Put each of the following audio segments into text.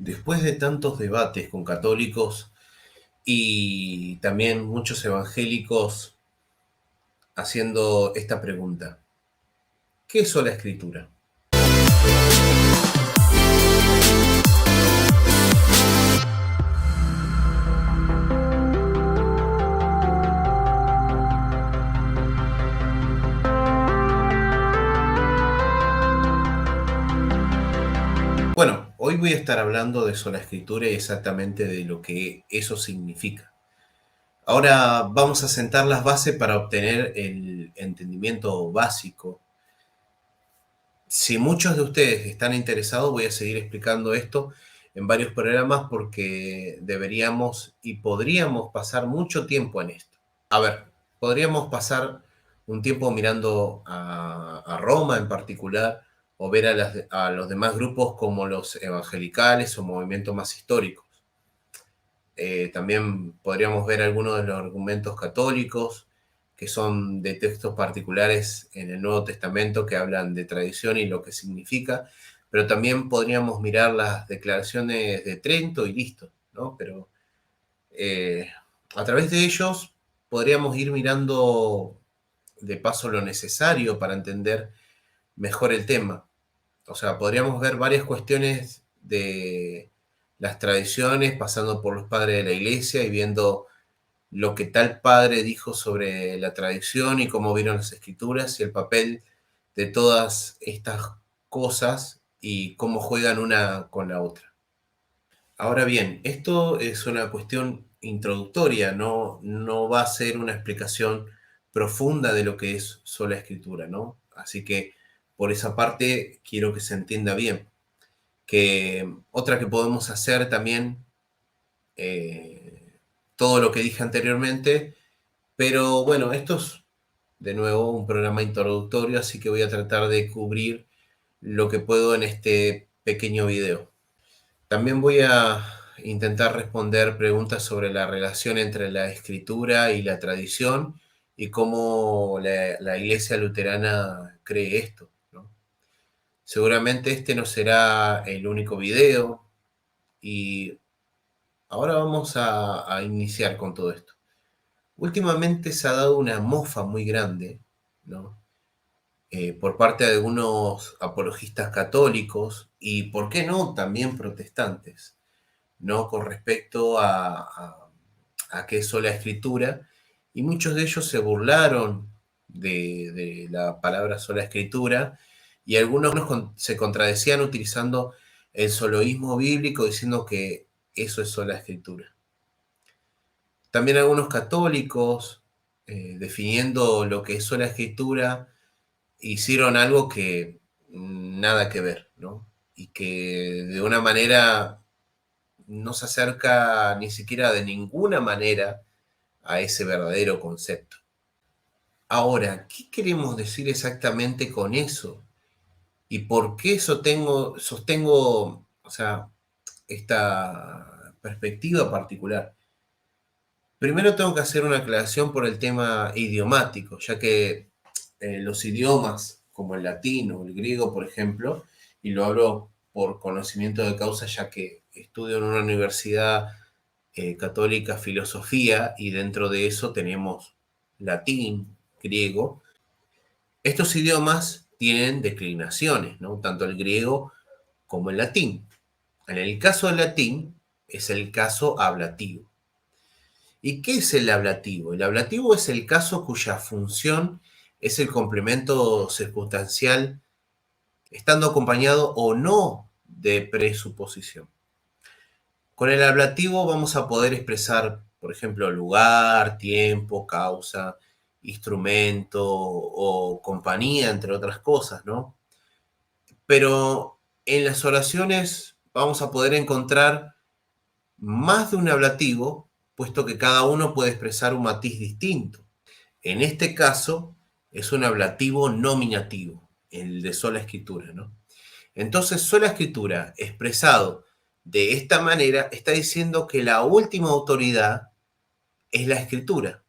Después de tantos debates con católicos y también muchos evangélicos haciendo esta pregunta, ¿qué es sola escritura? Bueno, hoy voy a estar hablando de sola escritura y exactamente de lo que eso significa. Ahora vamos a sentar las bases para obtener el entendimiento básico. Si muchos de ustedes están interesados, voy a seguir explicando esto en varios programas porque deberíamos y podríamos pasar mucho tiempo en esto. A ver, podríamos pasar un tiempo mirando a Roma en particular o ver a los demás grupos como los evangelicales o movimientos más históricos. También podríamos ver algunos de los argumentos católicos que son de textos particulares en el Nuevo Testamento que hablan de tradición y lo que significa, pero también podríamos mirar las declaraciones de Trento y listo, ¿no? Pero eh, a través de ellos podríamos ir mirando de paso lo necesario para entender mejor el tema. O sea, podríamos ver varias cuestiones de las tradiciones, pasando por los padres de la iglesia y viendo lo que tal padre dijo sobre la tradición y cómo vieron las escrituras y el papel de todas estas cosas y cómo juegan una con la otra. Ahora bien, esto es una cuestión introductoria, no va a ser una explicación profunda de lo que es sola escritura, ¿no? Así que por esa parte quiero que se entienda bien. Que otra que podemos hacer también, todo lo que dije anteriormente, pero bueno, esto es de nuevo un programa introductorio, así que voy a tratar de cubrir lo que puedo en este pequeño video. También voy a intentar responder preguntas sobre la relación entre la escritura y la tradición y cómo la Iglesia luterana cree esto, ¿no? Seguramente este no será el único video y ahora vamos a iniciar con todo esto. Últimamente se ha dado una mofa muy grande, ¿no? Por parte de algunos apologistas católicos y, ¿por qué no?, también protestantes, ¿no? Con respecto a qué es sola escritura, y muchos de ellos se burlaron de la palabra sola escritura, y algunos se contradecían utilizando el soloísmo bíblico, diciendo que eso es sola escritura. También algunos católicos, definiendo lo que es sola escritura, hicieron algo que nada que ver, ¿no? Y que de una manera no se acerca ni siquiera de ninguna manera a ese verdadero concepto. Ahora, ¿qué queremos decir exactamente con eso? ¿Y por qué sostengo, o sea, esta perspectiva particular? Primero tengo que hacer una aclaración por el tema idiomático, ya que los idiomas como el latín o el griego, por ejemplo, y lo hablo por conocimiento de causa, ya que estudio en una universidad católica filosofía y dentro de eso tenemos latín, griego. Estos idiomas tienen declinaciones, ¿no? Tanto el griego como el latín. En el caso del latín es el caso ablativo. ¿Y qué es el ablativo? El ablativo es el caso cuya función es el complemento circunstancial, estando acompañado o no de presuposición. Con el ablativo vamos a poder expresar, por ejemplo, lugar, tiempo, causa, instrumento o compañía, entre otras cosas, ¿no? Pero en las oraciones vamos a poder encontrar más de un ablativo, puesto que cada uno puede expresar un matiz distinto. En este caso, es un ablativo nominativo, el de sola escritura, ¿no? Entonces, sola escritura, expresado de esta manera, está diciendo que la última autoridad es la escritura,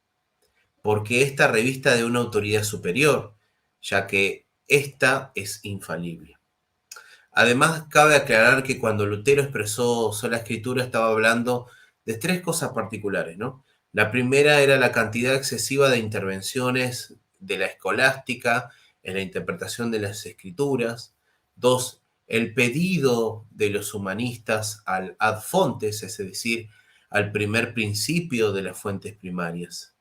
porque esta revista de una autoridad superior, ya que esta es infalible. Además, cabe aclarar que cuando Lutero expresó sola escritura estaba hablando de tres cosas particulares, ¿no? La primera era la cantidad excesiva de intervenciones de la escolástica en la interpretación de las escrituras. Dos, el pedido de los humanistas al ad fontes, es decir, al primer principio de las fuentes primarias.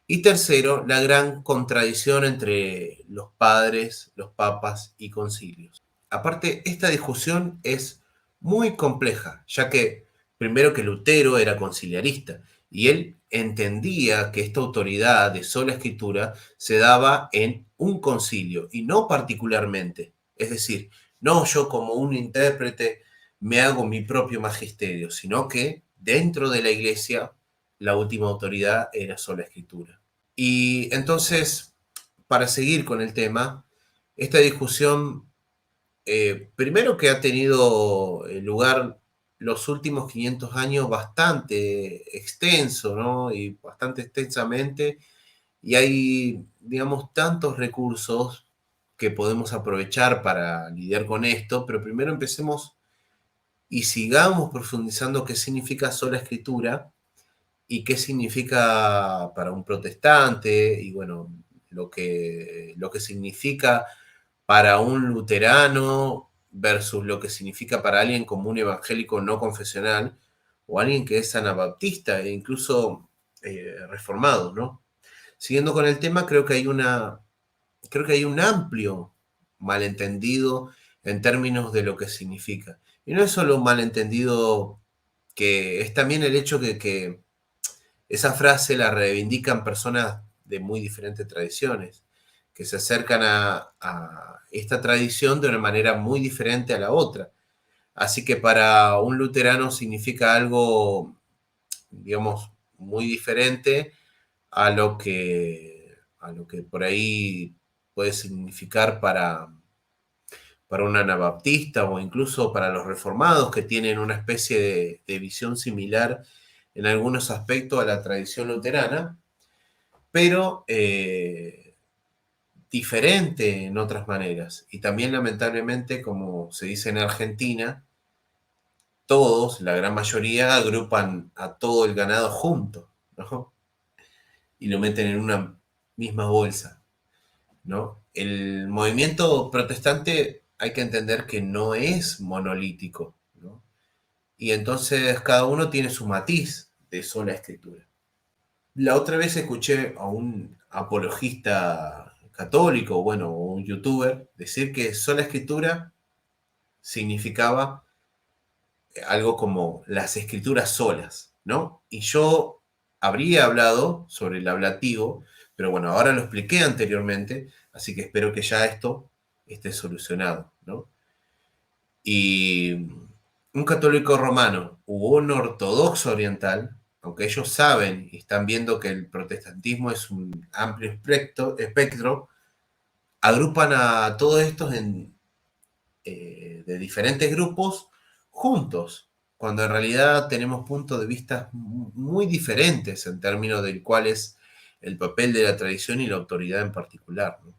Y tercero, la gran contradicción entre los padres, los papas y concilios. Aparte, esta discusión es muy compleja, ya que primero que Lutero era conciliarista y él entendía que esta autoridad de sola escritura se daba en un concilio y no particularmente. Es decir, no yo como un intérprete me hago mi propio magisterio, sino que dentro de la iglesia la última autoridad era sola escritura. Y entonces, para seguir con el tema, esta discusión primero que ha tenido lugar los últimos 500 años bastante extenso, ¿no? Y bastante extensamente, y hay, digamos, tantos recursos que podemos aprovechar para lidiar con esto, pero primero empecemos y sigamos profundizando qué significa sola escritura y qué significa para un protestante, y bueno, lo que significa para un luterano versus lo que significa para alguien como un evangélico no confesional o alguien que es anabaptista e incluso reformado, ¿no? Siguiendo con el tema, creo que hay un amplio malentendido en términos de lo que significa. Y no es solo un malentendido, que es también el hecho que esa frase la reivindican personas de muy diferentes tradiciones, que se acercan a esta tradición de una manera muy diferente a la otra. Así que para un luterano significa algo, digamos, muy diferente a lo que por ahí puede significar para un anabaptista o incluso para los reformados que tienen una especie de visión similar en algunos aspectos a la tradición luterana, pero diferente en otras maneras. Y también lamentablemente, como se dice en Argentina, todos, la gran mayoría, agrupan a todo el ganado junto, ¿no? Y lo meten en una misma bolsa, ¿no? El movimiento protestante hay que entender que no es monolítico, ¿no? Y entonces cada uno tiene su matiz de sola escritura. La otra vez escuché a un apologista católico, bueno, o un youtuber, decir que sola escritura significaba algo como las escrituras solas, ¿no? Y yo habría hablado sobre el ablativo, pero bueno, ahora lo expliqué anteriormente, así que espero que ya esto esté solucionado, ¿no? Y un católico romano u un ortodoxo oriental, aunque ellos saben y están viendo que el protestantismo es un amplio espectro, agrupan a todos estos de diferentes grupos juntos, cuando en realidad tenemos puntos de vista muy diferentes en términos del cuál es el papel de la tradición y la autoridad en particular, ¿no?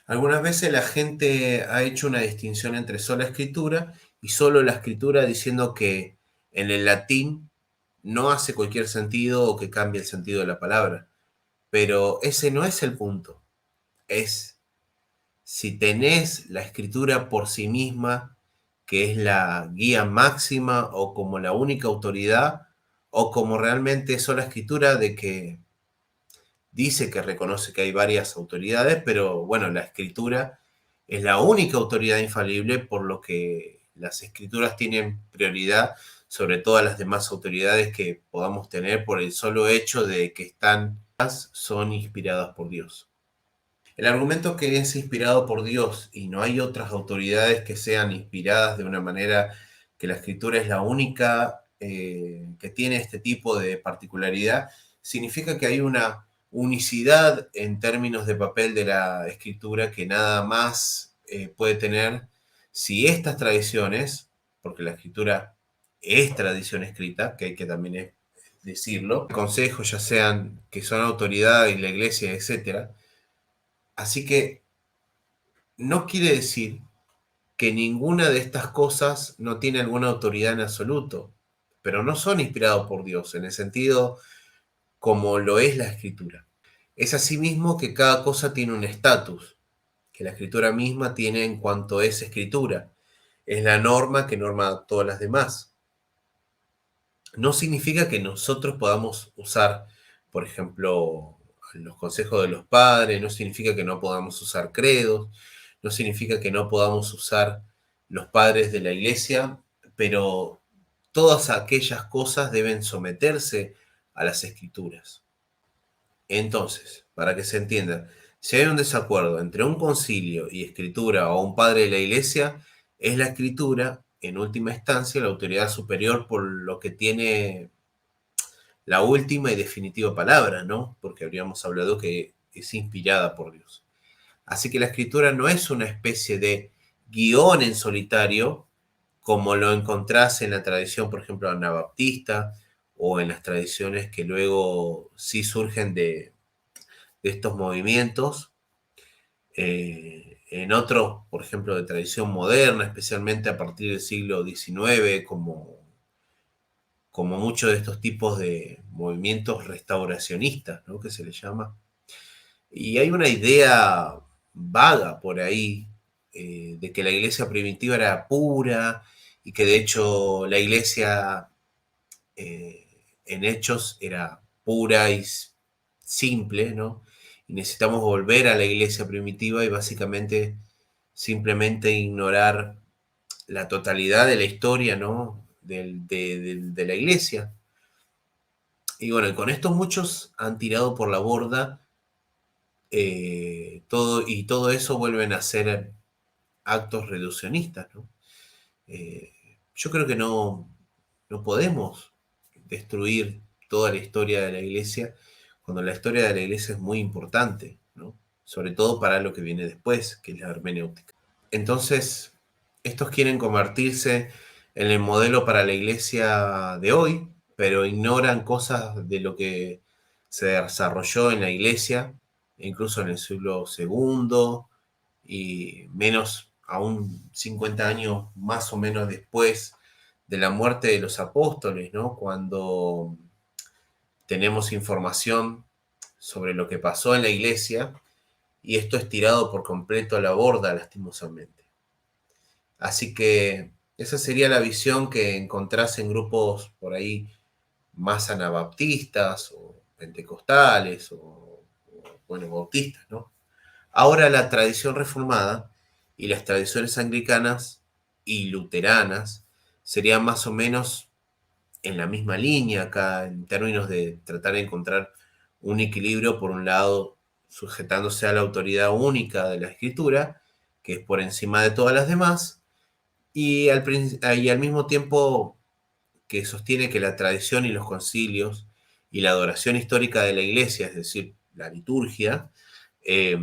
Algunas veces la gente ha hecho una distinción entre sola escritura y solo la escritura, diciendo que en el latín no hace cualquier sentido o que cambia el sentido de la palabra. Pero ese no es el punto. Es si tenés la escritura por sí misma, que es la guía máxima o como la única autoridad, o como realmente sola escritura de que dice que reconoce que hay varias autoridades, pero bueno, la escritura es la única autoridad infalible, por lo que las escrituras tienen prioridad sobre todas las demás autoridades que podamos tener por el solo hecho de que son inspiradas por Dios. El argumento que es inspirado por Dios y no hay otras autoridades que sean inspiradas de una manera, que la escritura es la única que tiene este tipo de particularidad, significa que hay una unicidad en términos de papel de la escritura que nada más puede tener si estas tradiciones, porque la escritura es tradición escrita, que hay que también decirlo, consejos ya sean que son autoridad y la iglesia, etcétera. Así que no quiere decir que ninguna de estas cosas no tiene alguna autoridad en absoluto, pero no son inspirados por Dios, en el sentido como lo es la escritura. Es asimismo que cada cosa tiene un estatus, que la escritura misma tiene en cuanto es escritura. Es la norma que norma todas las demás. No significa que nosotros podamos usar, por ejemplo, los consejos de los padres, no significa que no podamos usar credos, no significa que no podamos usar los padres de la iglesia, pero todas aquellas cosas deben someterse a las escrituras. Entonces, para que se entienda, si hay un desacuerdo entre un concilio y escritura o un padre de la iglesia, es la escritura, en última instancia, la autoridad superior por lo que tiene la última y definitiva palabra, ¿no? Porque habríamos hablado que es inspirada por Dios. Así que la escritura no es una especie de guión en solitario, como lo encontrás en la tradición, por ejemplo, anabaptista, o en las tradiciones que luego sí surgen de estos movimientos. En otros, por ejemplo, de tradición moderna, especialmente a partir del siglo XIX, como muchos de estos tipos de movimientos restauracionistas, ¿no? Que se les llama. Y hay una idea vaga por ahí de que la iglesia primitiva era pura y que de hecho la iglesia eh, en hechos era pura y simple, ¿no? Y necesitamos volver a la iglesia primitiva y básicamente simplemente ignorar la totalidad de la historia, ¿no? De la iglesia. Y bueno, y con esto muchos han tirado por la borda todo eso vuelven a ser actos reduccionistas, ¿no? Eh, yo creo que no podemos destruir toda la historia de la iglesia cuando la historia de la iglesia es muy importante, ¿no? Sobre todo para lo que viene después, que es la hermenéutica. Entonces, estos quieren convertirse en el modelo para la iglesia de hoy, pero ignoran cosas de lo que se desarrolló en la iglesia, incluso en el siglo segundo, y menos aún 50 años más o menos después de la muerte de los apóstoles, ¿no? Cuando tenemos información sobre lo que pasó en la iglesia y esto es tirado por completo a la borda, lastimosamente. Así que esa sería la visión que encontrás en grupos por ahí más anabaptistas o pentecostales bueno, bautistas, ¿no? Ahora la tradición reformada y las tradiciones anglicanas y luteranas serían más o menos en la misma línea acá en términos de tratar de encontrar un equilibrio, por un lado, sujetándose a la autoridad única de la escritura, que es por encima de todas las demás, y al mismo tiempo que sostiene que la tradición y los concilios y la adoración histórica de la iglesia, es decir, la liturgia, eh,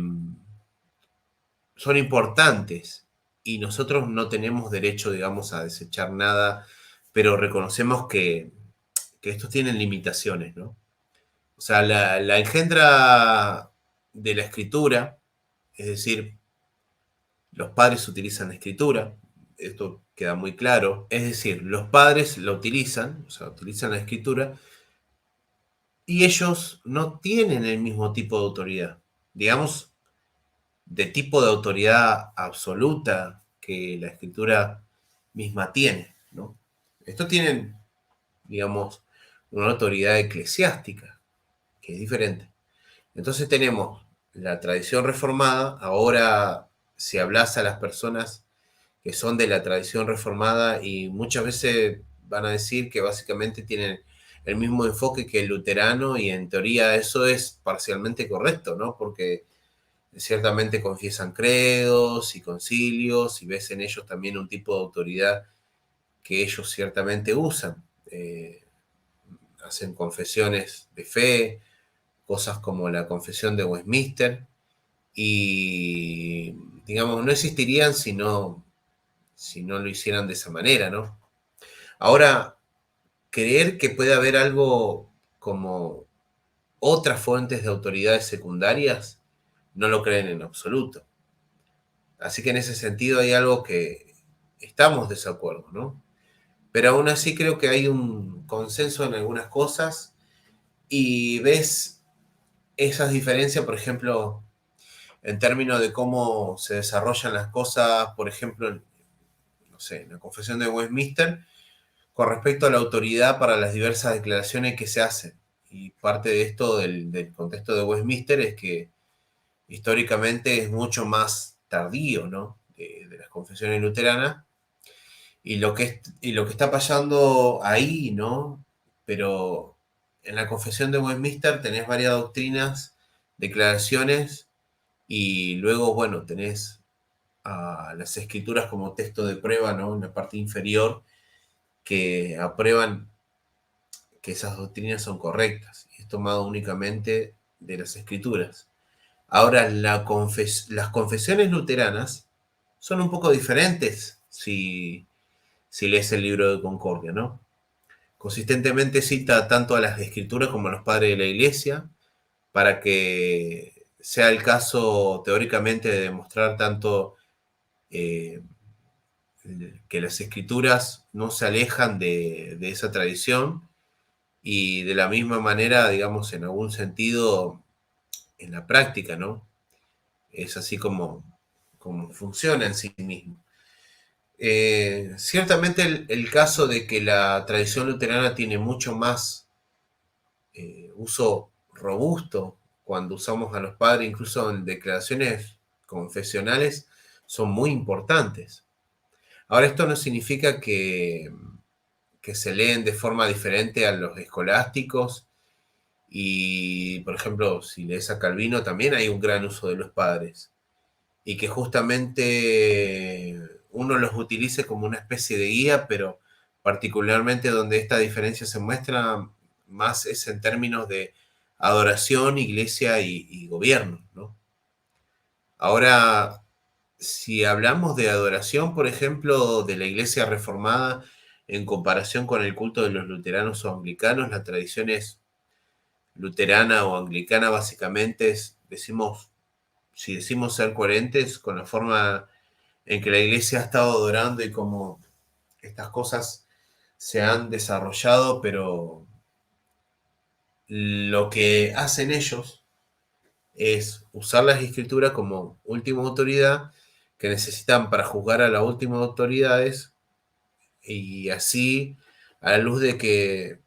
son importantes y nosotros no tenemos derecho, digamos, a desechar nada, pero reconocemos que estos tienen limitaciones, ¿no? O sea, la engendra de la escritura, es decir, los padres utilizan la escritura, esto queda muy claro, es decir, los padres la utilizan, o sea, utilizan la escritura, y ellos no tienen el mismo tipo de autoridad. Digamos, de tipo de autoridad absoluta que la escritura misma tiene, ¿no? Estos tienen, digamos, una autoridad eclesiástica, que es diferente. Entonces tenemos la tradición reformada, ahora si hablas a las personas que son de la tradición reformada y muchas veces van a decir que básicamente tienen el mismo enfoque que el luterano y en teoría eso es parcialmente correcto, ¿no? Porque ciertamente confiesan credos y concilios y ves en ellos también un tipo de autoridad que ellos ciertamente usan. Hacen confesiones de fe, cosas como la confesión de Westminster y, digamos, no existirían si no lo hicieran de esa manera, ¿no? Ahora, creer que puede haber algo como otras fuentes de autoridades secundarias, no lo creen en absoluto. Así que en ese sentido hay algo estamos de desacuerdo, ¿no? Pero aún así creo que hay un consenso en algunas cosas y ves esas diferencias, por ejemplo, en términos de cómo se desarrollan las cosas, por ejemplo, no sé, en la Confesión de Westminster, con respecto a la autoridad para las diversas declaraciones que se hacen. Y parte de esto del contexto de Westminster es que históricamente es mucho más tardío, ¿no? De las confesiones luteranas. Y lo que está pasando ahí, ¿no? Pero en la confesión de Westminster tenés varias doctrinas, declaraciones, y luego, bueno, tenés a las escrituras como texto de prueba, ¿no? En la parte inferior, que aprueban que esas doctrinas son correctas. Es tomado únicamente de las escrituras. Ahora, las confesiones luteranas son un poco diferentes si lees el libro de Concordia, ¿no? Consistentemente cita tanto a las escrituras como a los padres de la iglesia para que sea el caso teóricamente de demostrar tanto eh, que las escrituras no se alejan de esa tradición y de la misma manera, digamos, en algún sentido, en la práctica, ¿no? Es así como funciona en sí mismo. Ciertamente el caso de que la tradición luterana tiene mucho más uso robusto cuando usamos a los padres, incluso en declaraciones confesionales, son muy importantes. Ahora, esto no significa que se leen de forma diferente a los escolásticos y, por ejemplo, si lees a Calvino, también hay un gran uso de los padres y que justamente uno los utilice como una especie de guía, pero particularmente donde esta diferencia se muestra más es en términos de adoración, iglesia y gobierno, ¿no? Ahora, si hablamos de adoración, por ejemplo, de la iglesia reformada en comparación con el culto de los luteranos o anglicanos, la tradición es luterana o anglicana básicamente decimos, si decimos ser coherentes con la forma en que la iglesia ha estado adorando y cómo estas cosas se han desarrollado, pero lo que hacen ellos es usar las escrituras como última autoridad que necesitan para juzgar a las últimas autoridades y así, a la luz de que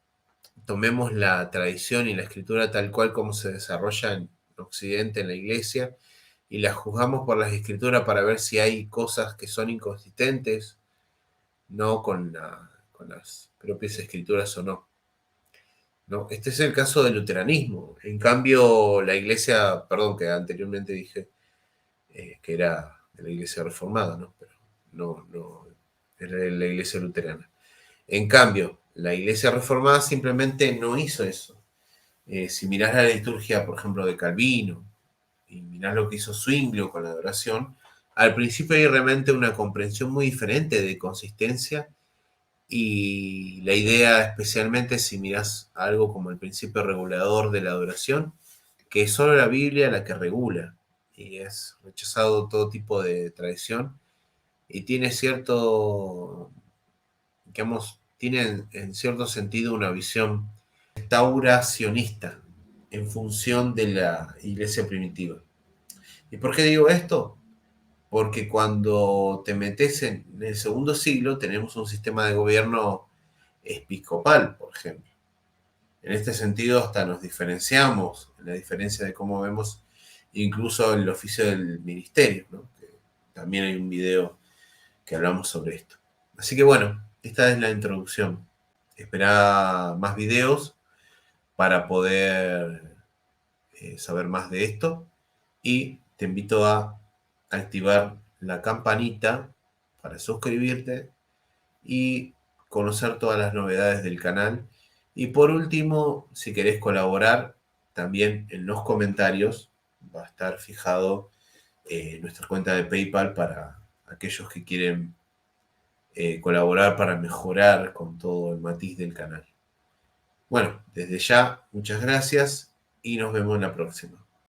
tomemos la tradición y la escritura tal cual como se desarrolla en Occidente, en la iglesia, y la juzgamos por las escrituras para ver si hay cosas que son inconsistentes, no con las propias escrituras o no. ¿No? Este es el caso del luteranismo. En cambio, la iglesia, perdón, que anteriormente dije que era de la iglesia reformada, ¿no? Pero no, era de la iglesia luterana. En cambio, la iglesia reformada simplemente no hizo eso. Si mirás la liturgia, por ejemplo, de Calvino, y mirás lo que hizo Zwinglio con la adoración, al principio hay realmente una comprensión muy diferente de consistencia y la idea, especialmente si mirás algo como el principio regulador de la adoración, que es solo la Biblia la que regula y es rechazado todo tipo de tradición y tiene cierto, digamos, tiene en cierto sentido una visión restauracionista en función de la iglesia primitiva. ¿Y por qué digo esto? Porque cuando te metes en el segundo siglo tenemos un sistema de gobierno episcopal, por ejemplo. En este sentido hasta nos diferenciamos, en la diferencia de cómo vemos incluso el oficio del ministerio, ¿no? Que también hay un video que hablamos sobre esto. Así que bueno, esta es la introducción. Espera más videos para poder saber más de esto y te invito a activar la campanita para suscribirte y conocer todas las novedades del canal. Y por último, si querés colaborar, también en los comentarios va a estar fijado nuestra cuenta de PayPal para aquellos que quieren colaborar para mejorar con todo el matiz del canal. Bueno, desde ya, muchas gracias y nos vemos en la próxima.